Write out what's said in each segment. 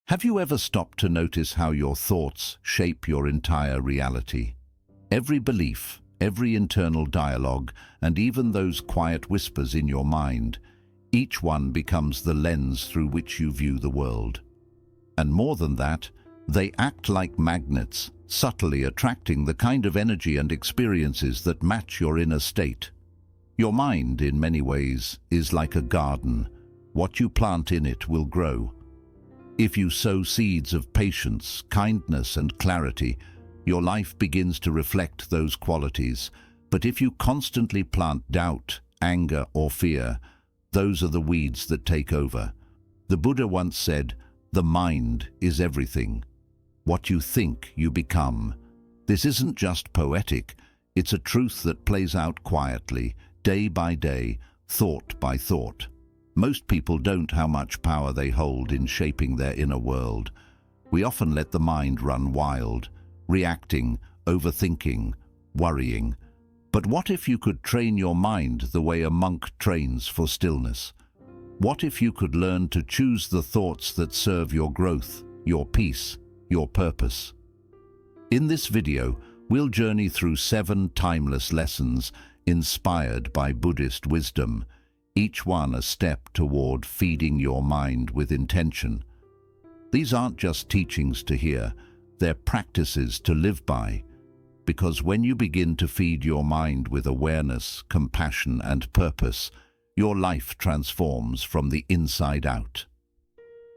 Have you ever stopped to notice how your thoughts shape your entire reality? Every belief, every internal dialogue, and even those quiet whispers in your mind, each one becomes the lens through which you view the world. And more than that, they act like magnets, subtly attracting the kind of energy and experiences that match your inner state. Your mind, in many ways, is like a garden. What you plant in it will grow. If you sow seeds of patience, kindness, and clarity, your life begins to reflect those qualities. But if you constantly plant doubt, anger, or fear, those are the weeds that take over. The Buddha once said, "The mind is everything. What you think, you become." This isn't just poetic, it's a truth that plays out quietly, day by day, thought by thought. Most people don't know how much power they hold in shaping their inner world. We often let the mind run wild, reacting, overthinking, worrying. But what if you could train your mind the way a monk trains for stillness? What if you could learn to choose the thoughts that serve your growth, your peace, your purpose? In this video, we'll journey through 7 timeless lessons inspired by Buddhist wisdom, each one a step toward feeding your mind with intention. These aren't just teachings to hear, they're practices to live by. Because when you begin to feed your mind with awareness, compassion, and purpose, your life transforms from the inside out.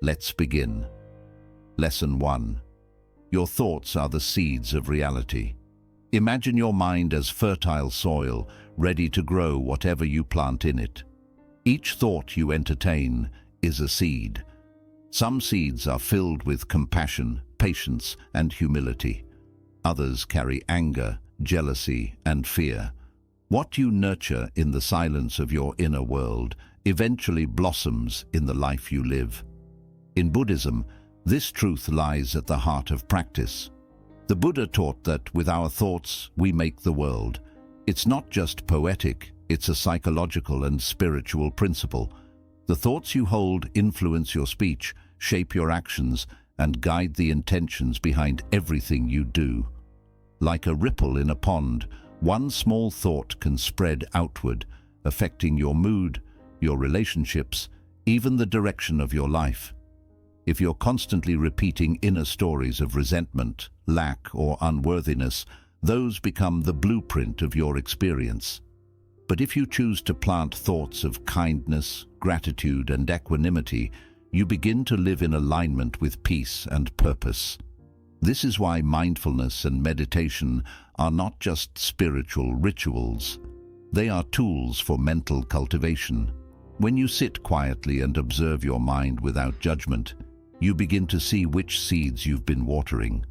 Let's begin. Lesson 1. Your thoughts are the seeds of reality. Imagine your mind as fertile soil, ready to grow whatever you plant in it. Each thought you entertain is a seed. Some seeds are filled with compassion, patience, and humility. Others carry anger, jealousy, and fear. What you nurture in the silence of your inner world eventually blossoms in the life you live. In Buddhism, this truth lies at the heart of practice. The Buddha taught that with our thoughts, we make the world. It's not just poetic, it's a psychological and spiritual principle. The thoughts you hold influence your speech, shape your actions, and guide the intentions behind everything you do. Like a ripple in a pond, one small thought can spread outward, affecting your mood, your relationships, even the direction of your life. If you're constantly repeating inner stories of resentment, lack, or unworthiness, those become the blueprint of your experience. But if you choose to plant thoughts of kindness, gratitude, and equanimity, you begin to live in alignment with peace and purpose. This is why mindfulness and meditation are not just spiritual rituals. They are tools for mental cultivation. When you sit quietly and observe your mind without judgment, you begin to see which seeds you've been watering.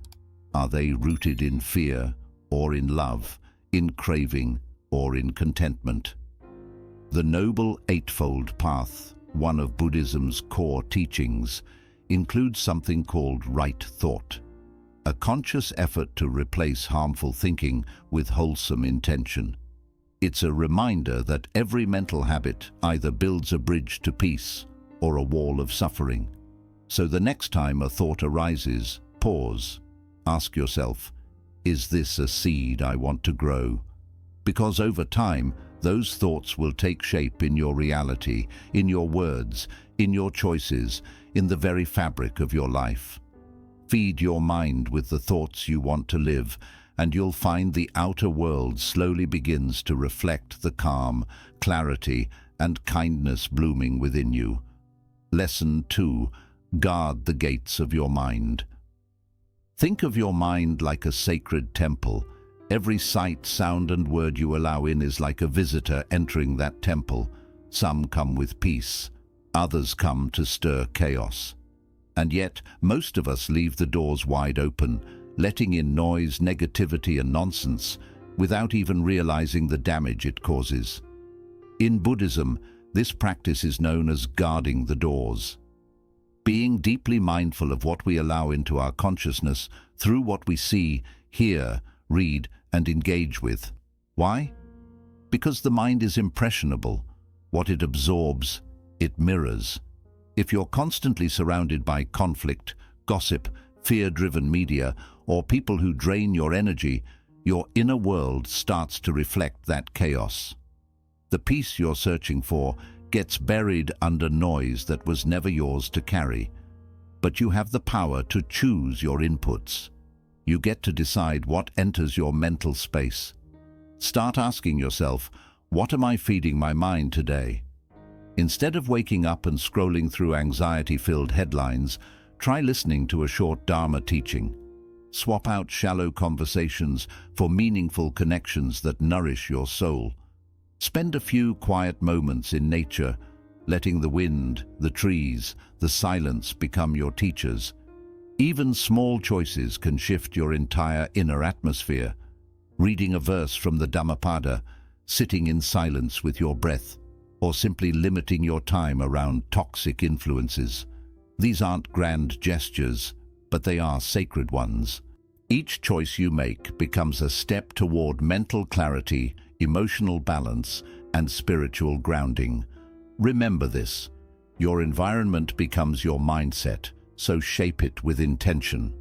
Are they rooted in fear or in love, in craving or in contentment? The Noble Eightfold Path, one of Buddhism's core teachings, includes something called right thought, a conscious effort to replace harmful thinking with wholesome intention. It's a reminder that every mental habit either builds a bridge to peace or a wall of suffering. So the next time a thought arises, pause. Ask yourself, is this a seed I want to grow? Because over time, those thoughts will take shape in your reality, in your words, in your choices, in the very fabric of your life. Feed your mind with the thoughts you want to live, and you'll find the outer world slowly begins to reflect the calm, clarity, and kindness blooming within you. Lesson 2. Guard the gates of your mind. Think of your mind like a sacred temple. Every sight, sound, and word you allow in is like a visitor entering that temple. Some come with peace, others come to stir chaos. And yet, most of us leave the doors wide open, letting in noise, negativity, and nonsense, without even realizing the damage it causes. In Buddhism, this practice is known as guarding the doors. Being deeply mindful of what we allow into our consciousness through what we see, hear, read, and engage with. Why? Because the mind is impressionable. What it absorbs, it mirrors. If you're constantly surrounded by conflict, gossip, fear-driven media, or people who drain your energy, your inner world starts to reflect that chaos. The peace you're searching for gets buried under noise that was never yours to carry. But you have the power to choose your inputs. You get to decide what enters your mental space. Start asking yourself, what am I feeding my mind today? Instead of waking up and scrolling through anxiety-filled headlines, try listening to a short Dharma teaching. Swap out shallow conversations for meaningful connections that nourish your soul. Spend a few quiet moments in nature, letting the wind, the trees, the silence become your teachers. Even small choices can shift your entire inner atmosphere. Reading a verse from the Dhammapada, sitting in silence with your breath, or simply limiting your time around toxic influences. These aren't grand gestures, but they are sacred ones. Each choice you make becomes a step toward mental clarity, emotional balance, and spiritual grounding. Remember this: your environment becomes your mindset, so shape it with intention.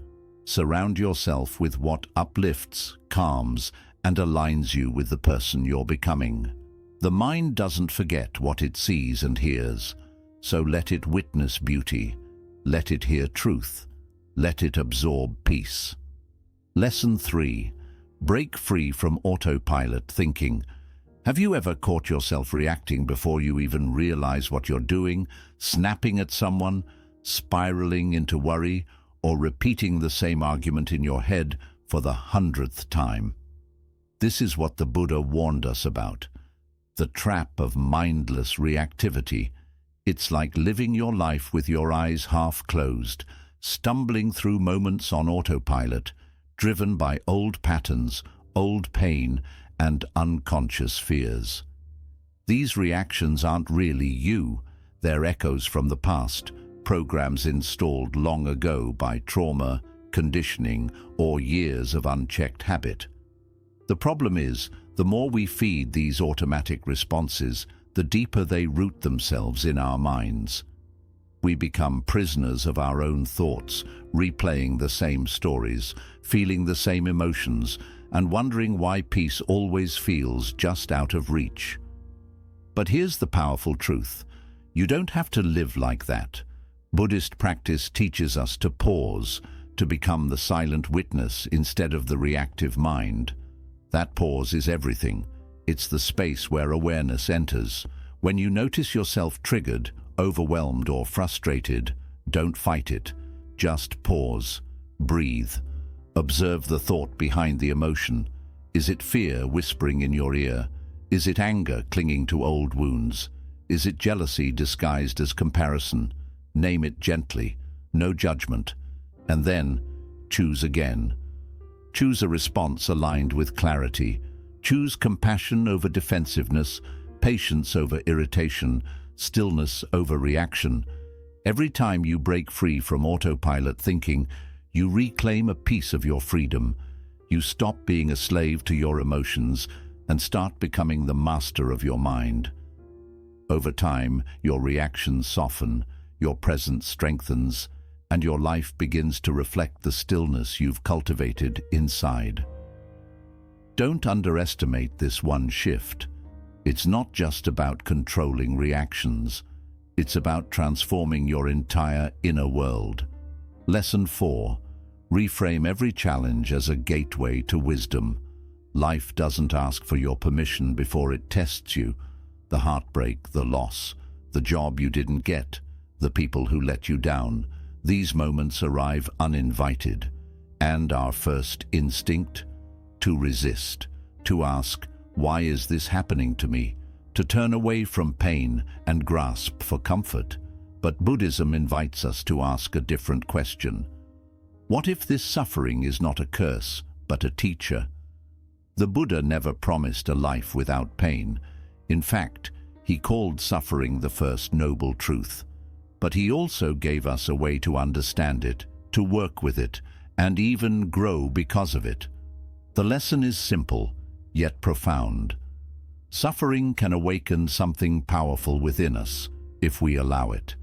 Surround yourself with what uplifts, calms, and aligns you with the person you're becoming. The mind doesn't forget what it sees and hears, so let it witness beauty, let it hear truth, let it absorb peace. Lesson 3. Break free from autopilot thinking. Have you ever caught yourself reacting before you even realize what you're doing, snapping at someone, spiraling into worry, or repeating the same argument in your head for the 100th time? This is what the Buddha warned us about: the trap of mindless reactivity. It's like living your life with your eyes half closed, stumbling through moments on autopilot, driven by old patterns, old pain, and unconscious fears. These reactions aren't really you. They're echoes from the past, programs installed long ago by trauma, conditioning, or years of unchecked habit. The problem is, the more we feed these automatic responses, the deeper they root themselves in our minds. We become prisoners of our own thoughts, replaying the same stories, feeling the same emotions, and wondering why peace always feels just out of reach. But here's the powerful truth: you don't have to live like that. Buddhist practice teaches us to pause, to become the silent witness instead of the reactive mind. That pause is everything. It's the space where awareness enters. When you notice yourself triggered, overwhelmed, or frustrated, don't fight it. Just pause. Breathe. Observe the thought behind the emotion. Is it fear whispering in your ear? Is it anger clinging to old wounds? Is it jealousy disguised as comparison? Name it gently, no judgment. And then, choose again. Choose a response aligned with clarity. Choose compassion over defensiveness, patience over irritation, stillness over reaction. Every time you break free from autopilot thinking, you reclaim a piece of your freedom. You stop being a slave to your emotions and start becoming the master of your mind. Over time, your reactions soften, your presence strengthens, and your life begins to reflect the stillness you've cultivated inside. Don't underestimate this one shift. It's not just about controlling reactions. It's about transforming your entire inner world. Lesson 4. Reframe every challenge as a gateway to wisdom. Life doesn't ask for your permission before it tests you. The heartbreak, the loss, the job you didn't get, the people who let you down. These moments arrive uninvited. And our first instinct? To resist, to ask, why is this happening to me? To turn away from pain and grasp for comfort. But Buddhism invites us to ask a different question. What if this suffering is not a curse, but a teacher? The Buddha never promised a life without pain. In fact, he called suffering the first noble truth. But he also gave us a way to understand it, to work with it, and even grow because of it. The lesson is simple, yet profound. Suffering can awaken something powerful within us, if we allow it.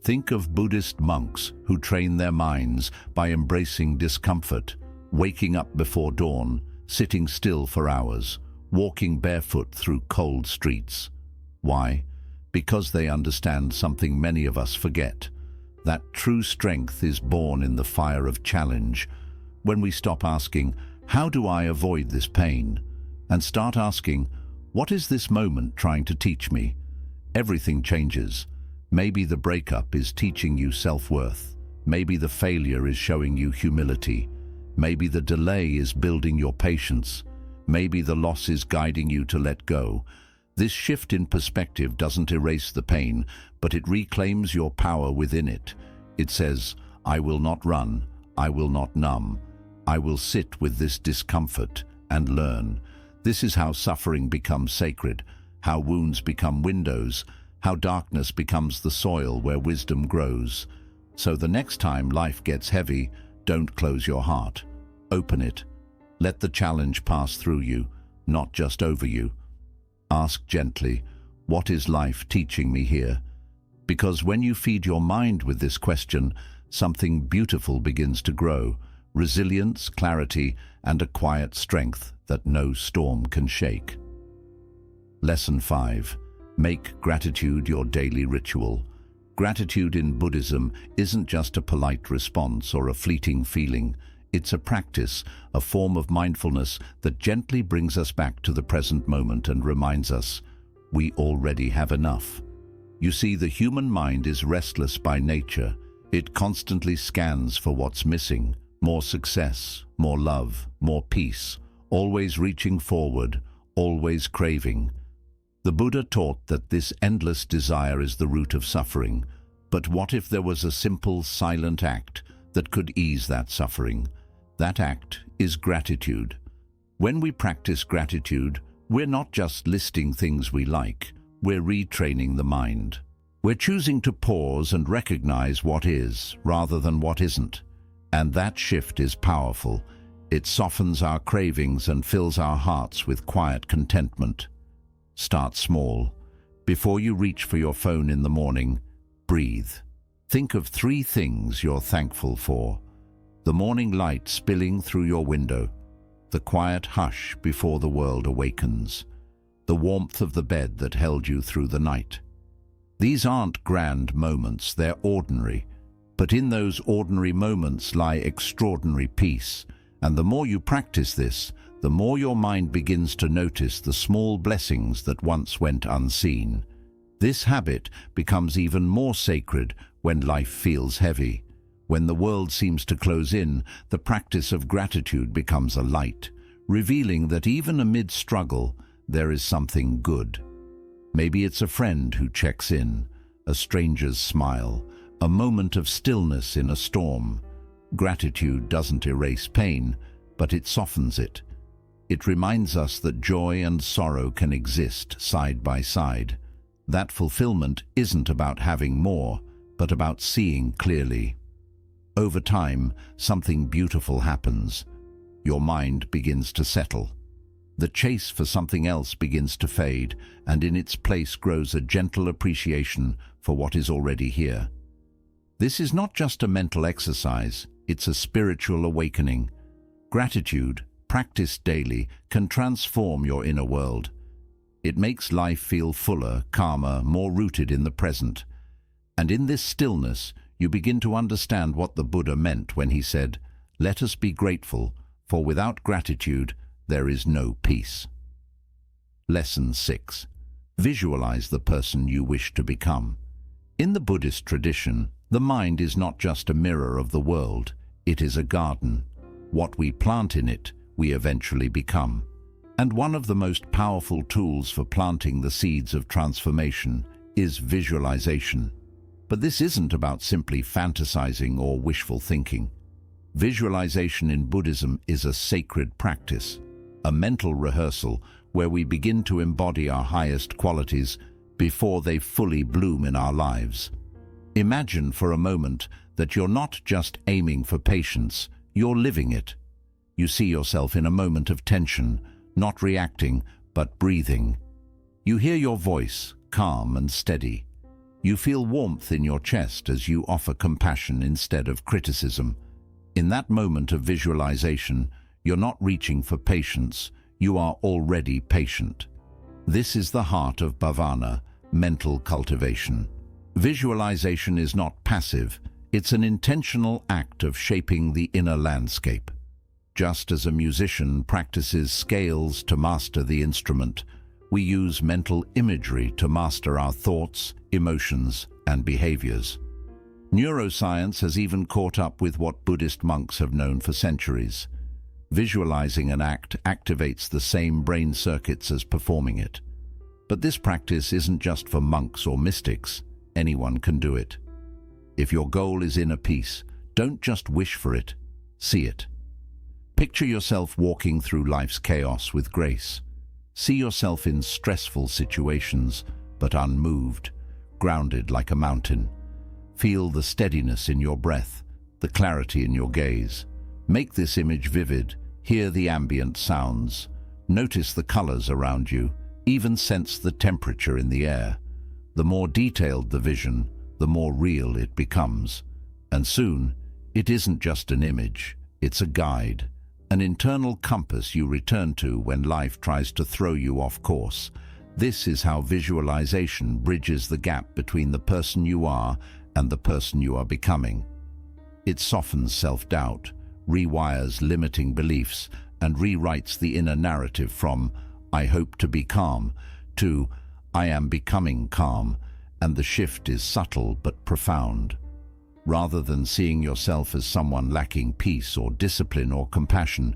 Think of Buddhist monks who train their minds by embracing discomfort, waking up before dawn, sitting still for hours, walking barefoot through cold streets. Why? Because they understand something many of us forget. That true strength is born in the fire of challenge. When we stop asking, "How do I avoid this pain?" and start asking, "What is this moment trying to teach me?" everything changes. Maybe the breakup is teaching you self-worth. Maybe the failure is showing you humility. Maybe the delay is building your patience. Maybe the loss is guiding you to let go. This shift in perspective doesn't erase the pain, but it reclaims your power within it. It says, "I will not run, I will not numb. I will sit with this discomfort and learn." This is how suffering becomes sacred, how wounds become windows, how darkness becomes the soil where wisdom grows. So the next time life gets heavy, don't close your heart. Open it. Let the challenge pass through you, not just over you. Ask gently, "What is life teaching me here?" Because when you feed your mind with this question, something beautiful begins to grow. Resilience, clarity, and a quiet strength that no storm can shake. Lesson 5. Make gratitude your daily ritual. Gratitude in Buddhism isn't just a polite response or a fleeting feeling. It's a practice, a form of mindfulness that gently brings us back to the present moment and reminds us, we already have enough. You see, the human mind is restless by nature. It constantly scans for what's missing. More success, more love, more peace, always reaching forward, always craving. The Buddha taught that this endless desire is the root of suffering. But what if there was a simple, silent act that could ease that suffering? That act is gratitude. When we practice gratitude, we're not just listing things we like, we're retraining the mind. We're choosing to pause and recognize what is, rather than what isn't. And that shift is powerful. It softens our cravings and fills our hearts with quiet contentment. Start small. Before you reach for your phone in the morning, breathe. Think of 3 things you're thankful for. The morning light spilling through your window, the quiet hush before the world awakens, the warmth of the bed that held you through the night. These aren't grand moments, they're ordinary. But in those ordinary moments lie extraordinary peace. And the more you practice this, the more your mind begins to notice the small blessings that once went unseen. This habit becomes even more sacred when life feels heavy. When the world seems to close in, the practice of gratitude becomes a light, revealing that even amid struggle, there is something good. Maybe it's a friend who checks in, a stranger's smile, a moment of stillness in a storm. Gratitude doesn't erase pain, but it softens it. It reminds us that joy and sorrow can exist side by side. That fulfillment isn't about having more, but about seeing clearly. Over time, something beautiful happens. Your mind begins to settle. The chase for something else begins to fade, and in its place grows a gentle appreciation for what is already here. This is not just a mental exercise, it's a spiritual awakening. Gratitude, practiced daily, can transform your inner world. It makes life feel fuller, calmer, more rooted in the present. And in this stillness, you begin to understand what the Buddha meant when he said, "Let us be grateful, for without gratitude, there is no peace." Lesson 6. Visualize the person you wish to become. In the Buddhist tradition, the mind is not just a mirror of the world, it is a garden. What we plant in it, we eventually become. And one of the most powerful tools for planting the seeds of transformation is visualization. But this isn't about simply fantasizing or wishful thinking. Visualization in Buddhism is a sacred practice, a mental rehearsal where we begin to embody our highest qualities before they fully bloom in our lives. Imagine for a moment that you're not just aiming for patience, you're living it. You see yourself in a moment of tension, not reacting, but breathing. You hear your voice, calm and steady. You feel warmth in your chest as you offer compassion instead of criticism. In that moment of visualization, you're not reaching for patience, you are already patient. This is the heart of bhavana, mental cultivation. Visualization is not passive, it's an intentional act of shaping the inner landscape. Just as a musician practices scales to master the instrument, we use mental imagery to master our thoughts, emotions, and behaviors. Neuroscience has even caught up with what Buddhist monks have known for centuries. Visualizing an act activates the same brain circuits as performing it. But this practice isn't just for monks or mystics. Anyone can do it. If your goal is inner peace, don't just wish for it, see it. Picture yourself walking through life's chaos with grace. See yourself in stressful situations, but unmoved, grounded like a mountain. Feel the steadiness in your breath, the clarity in your gaze. Make this image vivid, hear the ambient sounds, notice the colors around you, even sense the temperature in the air. The more detailed the vision, the more real it becomes. And soon, it isn't just an image, it's a guide, an internal compass you return to when life tries to throw you off course. This is how visualization bridges the gap between the person you are and the person you are becoming. It softens self-doubt, rewires limiting beliefs, and rewrites the inner narrative from "I hope to be calm" to "I am becoming calm," and the shift is subtle but profound. Rather than seeing yourself as someone lacking peace or discipline or compassion,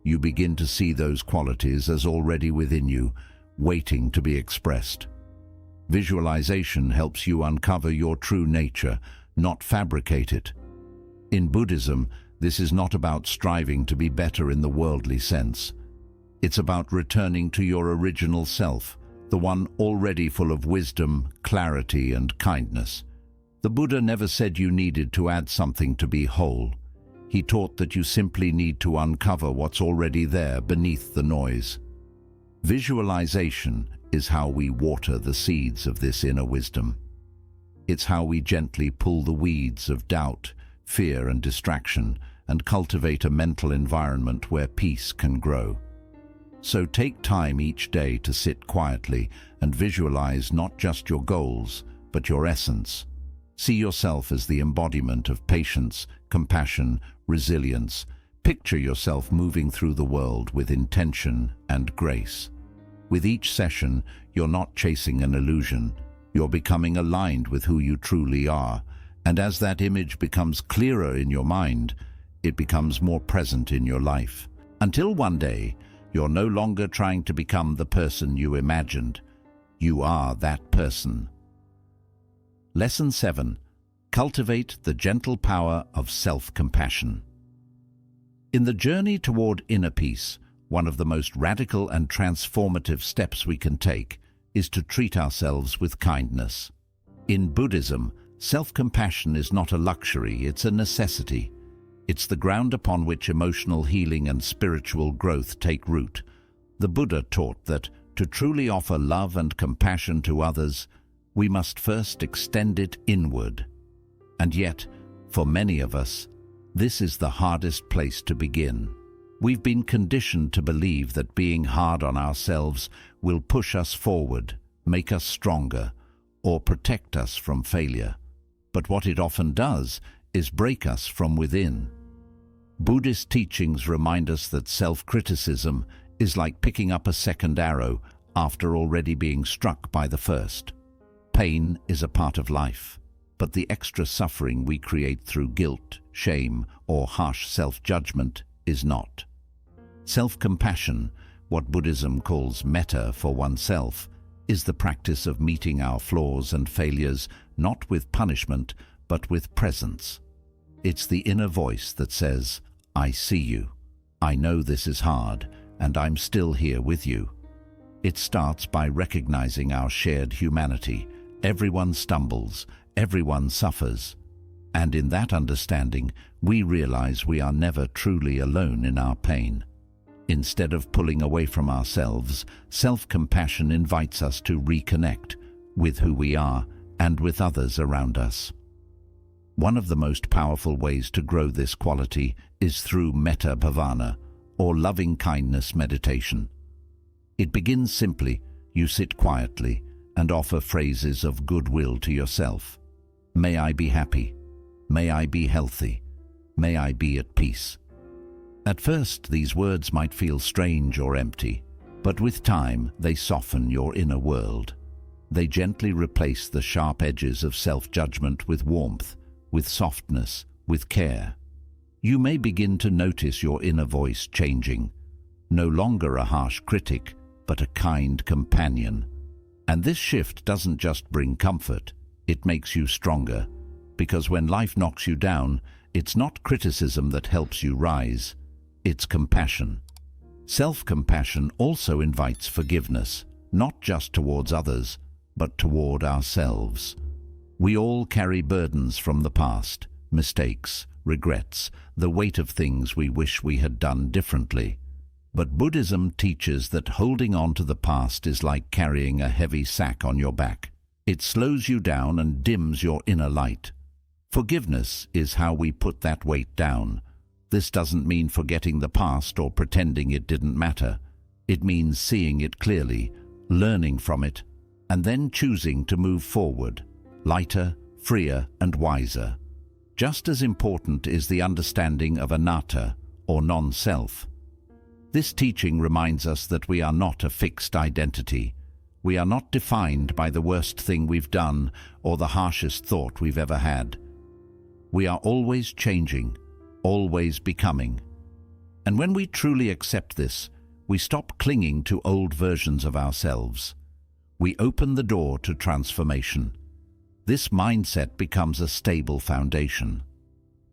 you begin to see those qualities as already within you, waiting to be expressed. Visualization helps you uncover your true nature, not fabricate it. In Buddhism, this is not about striving to be better in the worldly sense. It's about returning to your original self, the one already full of wisdom, clarity, and kindness. The Buddha never said you needed to add something to be whole. He taught that you simply need to uncover what's already there beneath the noise. Visualization is how we water the seeds of this inner wisdom. It's how we gently pull the weeds of doubt, fear, and distraction, and cultivate a mental environment where peace can grow. So take time each day to sit quietly and visualize not just your goals, but your essence. See yourself as the embodiment of patience, compassion, resilience. Picture yourself moving through the world with intention and grace. With each session, you're not chasing an illusion. You're becoming aligned with who you truly are. And as that image becomes clearer in your mind, it becomes more present in your life. Until one day, you're no longer trying to become the person you imagined. You are that person. Lesson 7. Cultivate the gentle power of self-compassion. In the journey toward inner peace, one of the most radical and transformative steps we can take is to treat ourselves with kindness. In Buddhism, self-compassion is not a luxury, it's a necessity. It's the ground upon which emotional healing and spiritual growth take root. The Buddha taught that to truly offer love and compassion to others, we must first extend it inward. And yet, for many of us, this is the hardest place to begin. We've been conditioned to believe that being hard on ourselves will push us forward, make us stronger, or protect us from failure. But what it often does is break us from within. Buddhist teachings remind us that self-criticism is like picking up a second arrow after already being struck by the first. Pain is a part of life, but the extra suffering we create through guilt, shame, or harsh self-judgment is not. Self-compassion, what Buddhism calls metta for oneself, is the practice of meeting our flaws and failures not with punishment, but with presence. It's the inner voice that says, "I see you. I know this is hard, and I'm still here with you." It starts by recognizing our shared humanity. Everyone stumbles, everyone suffers. And in that understanding, we realize we are never truly alone in our pain. Instead of pulling away from ourselves, self-compassion invites us to reconnect with who we are and with others around us. One of the most powerful ways to grow this quality is through metta bhavana, or loving-kindness meditation. It begins simply. You sit quietly and offer phrases of goodwill to yourself. May I be happy. May I be healthy. May I be at peace. At first, these words might feel strange or empty, but with time, they soften your inner world. They gently replace the sharp edges of self-judgment with warmth, with softness, with care. You may begin to notice your inner voice changing, no longer a harsh critic, but a kind companion. And this shift doesn't just bring comfort, it makes you stronger, because when life knocks you down, it's not criticism that helps you rise, it's compassion. Self-compassion also invites forgiveness, not just towards others, but toward ourselves. We all carry burdens from the past, mistakes, regrets, the weight of things we wish we had done differently. But Buddhism teaches that holding on to the past is like carrying a heavy sack on your back. It slows you down and dims your inner light. Forgiveness is how we put that weight down. This doesn't mean forgetting the past or pretending it didn't matter. It means seeing it clearly, learning from it, and then choosing to move forward, lighter, freer, and wiser. Just as important is the understanding of anatta, or non-self. This teaching reminds us that we are not a fixed identity. We are not defined by the worst thing we've done or the harshest thought we've ever had. We are always changing, always becoming. And when we truly accept this, we stop clinging to old versions of ourselves. We open the door to transformation. This mindset becomes a stable foundation.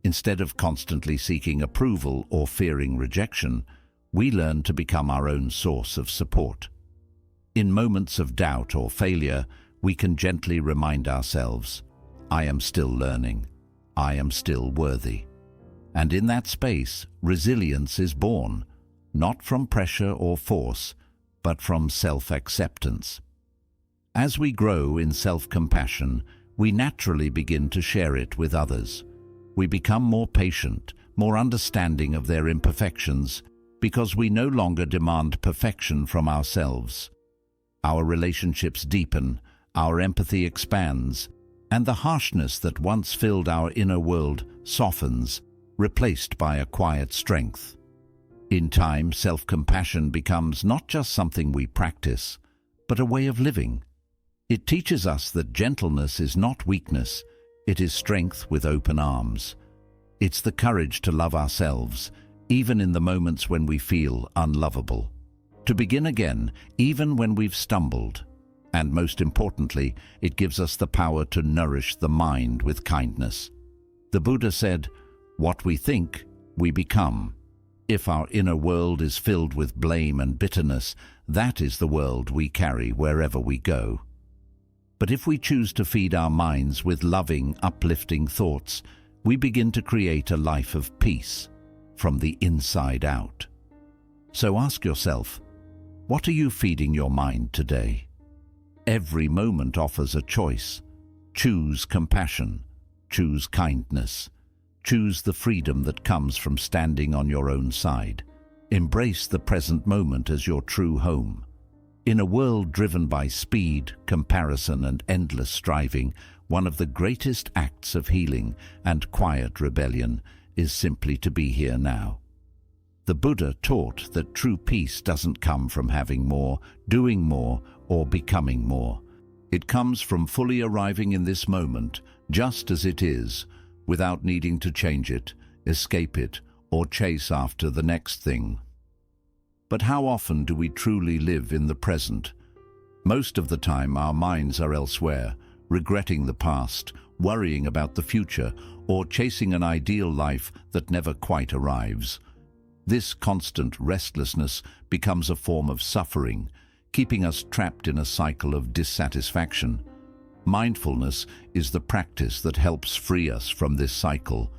Instead of constantly seeking approval or fearing rejection, we learn to become our own source of support. In moments of doubt or failure, we can gently remind ourselves, I am still learning. I am still worthy. And in that space, resilience is born, not from pressure or force, but from self-acceptance. As we grow in self-compassion, we naturally begin to share it with others. We become more patient, more understanding of their imperfections, because we no longer demand perfection from ourselves. Our relationships deepen, our empathy expands, and the harshness that once filled our inner world softens, replaced by a quiet strength. In time, self-compassion becomes not just something we practice, but a way of living. It teaches us that gentleness is not weakness, it is strength with open arms. It's the courage to love ourselves, even in the moments when we feel unlovable. To begin again, even when we've stumbled. And most importantly, it gives us the power to nourish the mind with kindness. The Buddha said, "What we think, we become." If our inner world is filled with blame and bitterness, that is the world we carry wherever we go. But if we choose to feed our minds with loving, uplifting thoughts, we begin to create a life of peace, from the inside out. So ask yourself, what are you feeding your mind today? Every moment offers a choice. Choose compassion. Choose kindness. Choose the freedom that comes from standing on your own side. Embrace the present moment as your true home. In a world driven by speed, comparison, and endless striving, one of the greatest acts of healing and quiet rebellion is simply to be here now. The Buddha taught that true peace doesn't come from having more, doing more, or becoming more. It comes from fully arriving in this moment, just as it is, without needing to change it, escape it, or chase after the next thing. But how often do we truly live in the present? Most of the time our minds are elsewhere, regretting the past, worrying about the future, or chasing an ideal life that never quite arrives. This constant restlessness becomes a form of suffering, keeping us trapped in a cycle of dissatisfaction. Mindfulness is the practice that helps free us from this cycle.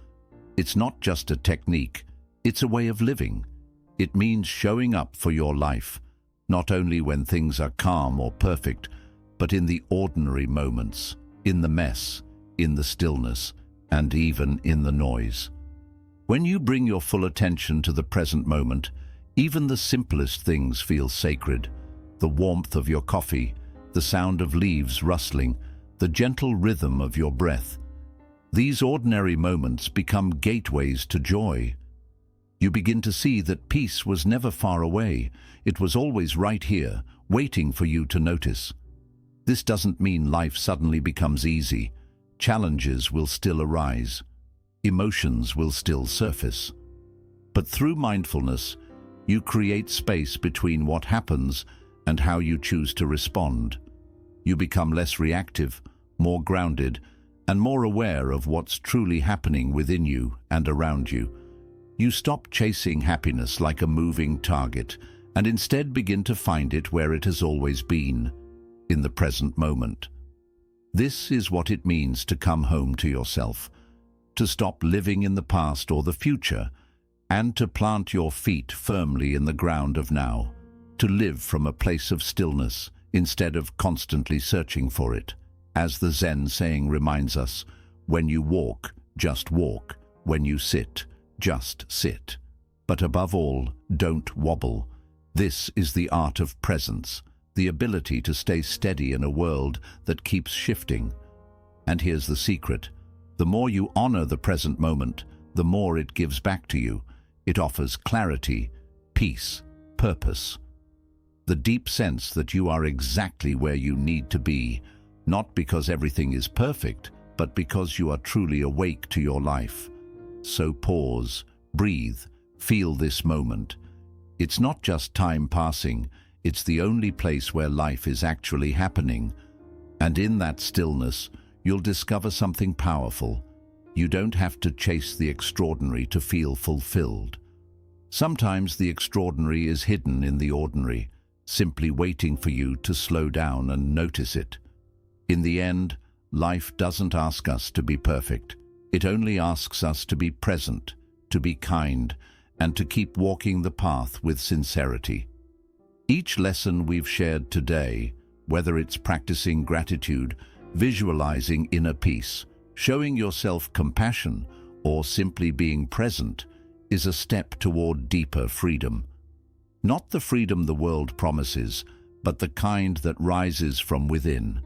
It's not just a technique, it's a way of living. It means showing up for your life, not only when things are calm or perfect, but in the ordinary moments, in the mess, in the stillness, and even in the noise. When you bring your full attention to the present moment, even the simplest things feel sacred. The warmth of your coffee, the sound of leaves rustling, the gentle rhythm of your breath. These ordinary moments become gateways to joy. You begin to see that peace was never far away. It was always right here, waiting for you to notice. This doesn't mean life suddenly becomes easy. Challenges will still arise. Emotions will still surface. But through mindfulness, you create space between what happens and how you choose to respond. You become less reactive, more grounded, and more aware of what's truly happening within you and around you. You stop chasing happiness like a moving target and instead begin to find it where it has always been, in the present moment. This is what it means to come home to yourself, to stop living in the past or the future, and to plant your feet firmly in the ground of now, to live from a place of stillness instead of constantly searching for it. As the Zen saying reminds us, when you walk, just walk. When you sit, just sit. But above all, don't wobble. This is the art of presence, the ability to stay steady in a world that keeps shifting. And here's the secret. The more you honor the present moment, the more it gives back to you. It offers clarity, peace, purpose. The deep sense that you are exactly where you need to be, not because everything is perfect, but because you are truly awake to your life. So pause, breathe, feel this moment. It's not just time passing, it's the only place where life is actually happening. And in that stillness, you'll discover something powerful. You don't have to chase the extraordinary to feel fulfilled. Sometimes the extraordinary is hidden in the ordinary, simply waiting for you to slow down and notice it. In the end, life doesn't ask us to be perfect. It only asks us to be present, to be kind, and to keep walking the path with sincerity. Each lesson we've shared today, whether it's practicing gratitude, visualizing inner peace, showing yourself compassion, or simply being present, is a step toward deeper freedom. Not the freedom the world promises, but the kind that rises from within.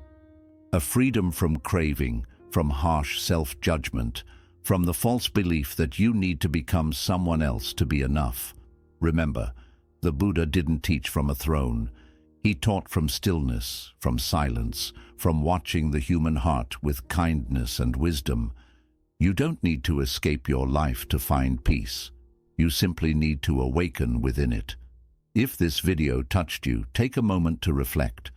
A freedom from craving, from harsh self-judgment, from the false belief that you need to become someone else to be enough. Remember, the Buddha didn't teach from a throne. He taught from stillness, from silence, from watching the human heart with kindness and wisdom. You don't need to escape your life to find peace. You simply need to awaken within it. If this video touched you, take a moment to reflect.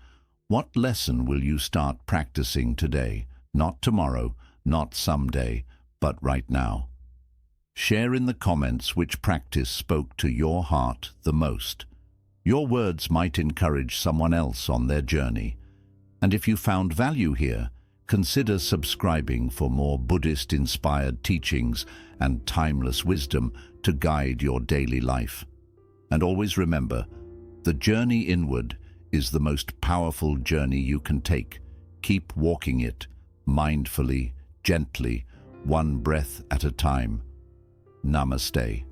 What lesson will you start practicing today? Not tomorrow, not someday, but right now. Share in the comments which practice spoke to your heart the most. Your words might encourage someone else on their journey. And if you found value here, consider subscribing for more Buddhist-inspired teachings and timeless wisdom to guide your daily life. And always remember, the journey inward is the most powerful journey you can take. Keep walking it, mindfully, gently, one breath at a time. Namaste.